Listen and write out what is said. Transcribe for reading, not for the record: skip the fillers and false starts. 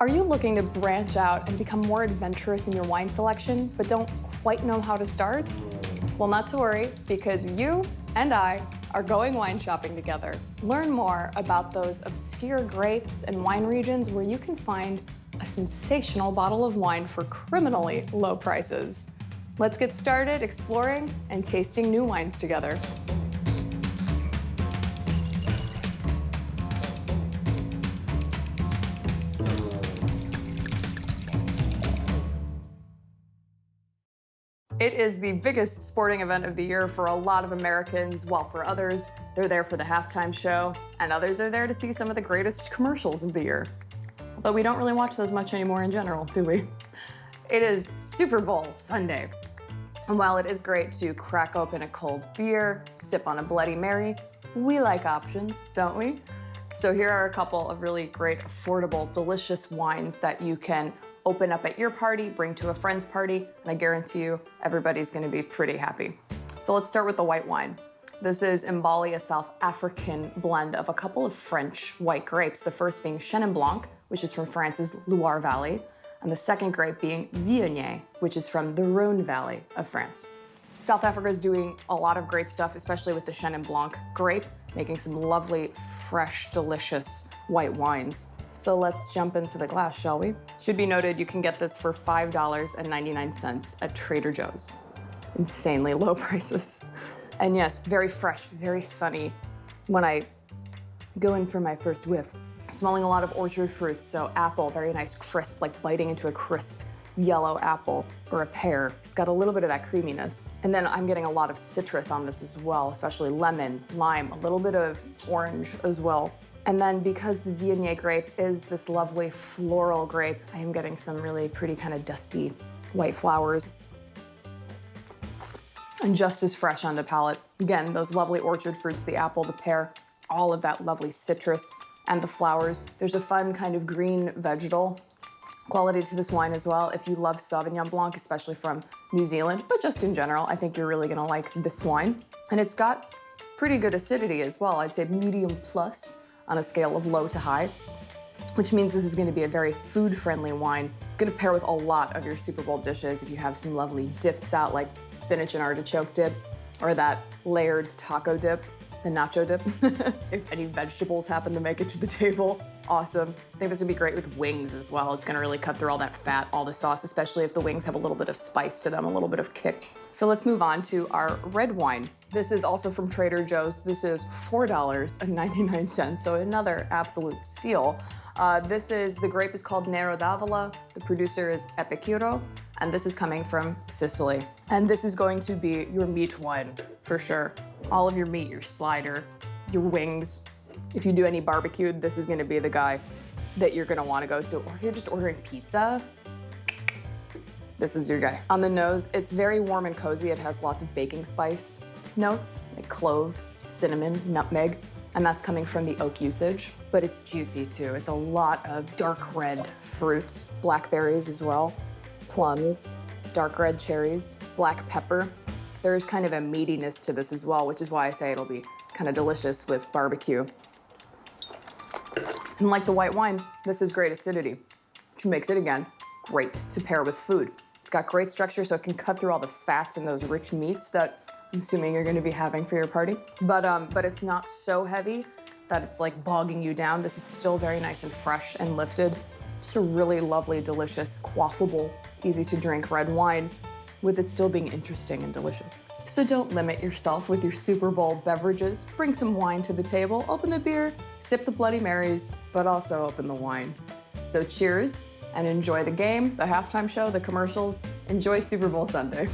Are you looking to branch out and become more adventurous in your wine selection, but don't quite know how to start? Well, not to worry, because you and I are going wine shopping together. Learn more about those obscure grapes and wine regions where you can find a sensational bottle of wine for criminally low prices. Let's get started exploring and tasting new wines together. It is the biggest sporting event of the year for a lot of Americans, while for others, they're there for the halftime show, and others are there to see some of the greatest commercials of the year. Although we don't really watch those much anymore in general, do we? It is Super Bowl Sunday. And while it is great to crack open a cold beer, sip on a Bloody Mary, we like options, don't we? So here are a couple of really great, affordable, delicious wines that you can open up at your party, bring to a friend's party, and I guarantee you everybody's gonna be pretty happy. So let's start with the white wine. This is Mbali, a South African blend of a couple of French white grapes, the first being Chenin Blanc, which is from France's Loire Valley, and the second grape being Viognier, which is from the Rhone Valley of France. South Africa is doing a lot of great stuff, especially with the Chenin Blanc grape, making some lovely, fresh, delicious white wines. So let's jump into the glass, shall we? Should be noted, you can get this for $5.99 at Trader Joe's. Insanely low prices. And yes, very fresh, very sunny. When I go in for my first whiff, smelling a lot of orchard fruits, so apple, very nice, crisp, like biting into a crisp yellow apple or a pear. It's got a little bit of that creaminess. And then I'm getting a lot of citrus on this as well, especially lemon, lime, a little bit of orange as well. And then because the Viognier grape is this lovely floral grape, I am getting some really pretty kind of dusty white flowers. And just as fresh on the palate. Again, those lovely orchard fruits, the apple, the pear, all of that lovely citrus and the flowers. There's a fun kind of green vegetal quality to this wine as well. If you love Sauvignon Blanc, especially from New Zealand, but just in general, I think you're really gonna like this wine. And it's got pretty good acidity as well. I'd say medium plus on a scale of low to high, which means this is gonna be a very food-friendly wine. It's gonna pair with a lot of your Super Bowl dishes if you have some lovely dips out like spinach and artichoke dip, or that layered taco dip, the nacho dip. If any vegetables happen to make it to the table, awesome. I think this would be great with wings as well. It's gonna really cut through all that fat, all the sauce, especially if the wings have a little bit of spice to them, a little bit of kick. So let's move on to our red wine. This is also from Trader Joe's. This is $4.99, so another absolute steal. The grape is called Nero d'Avola. The producer is Epicuro, and this is coming from Sicily. And this is going to be your meat wine, for sure. All of your meat, your slider, your wings. If you do any barbecue, this is gonna be the guy that you're gonna wanna go to. Or if you're just ordering pizza, this is your guy. On the nose, it's very warm and cozy. It has lots of baking spice notes, like clove, cinnamon, nutmeg, and that's coming from the oak usage, but it's juicy too. It's a lot of dark red fruits, blackberries as well, plums, dark red cherries, black pepper. There's kind of a meatiness to this as well, which is why I say it'll be kind of delicious with barbecue. And like the white wine, this is great acidity, which makes it, again, great to pair with food. It's got great structure, so it can cut through all the fats and those rich meats that I'm assuming you're gonna be having for your party. But it's not so heavy that it's like bogging you down. This is still very nice and fresh and lifted. Just a really lovely, delicious, quaffable, easy to drink red wine with it still being interesting and delicious. So don't limit yourself with your Super Bowl beverages. Bring some wine to the table, open the beer, sip the Bloody Marys, but also open the wine. So cheers and enjoy the game, the halftime show, the commercials. Enjoy Super Bowl Sunday.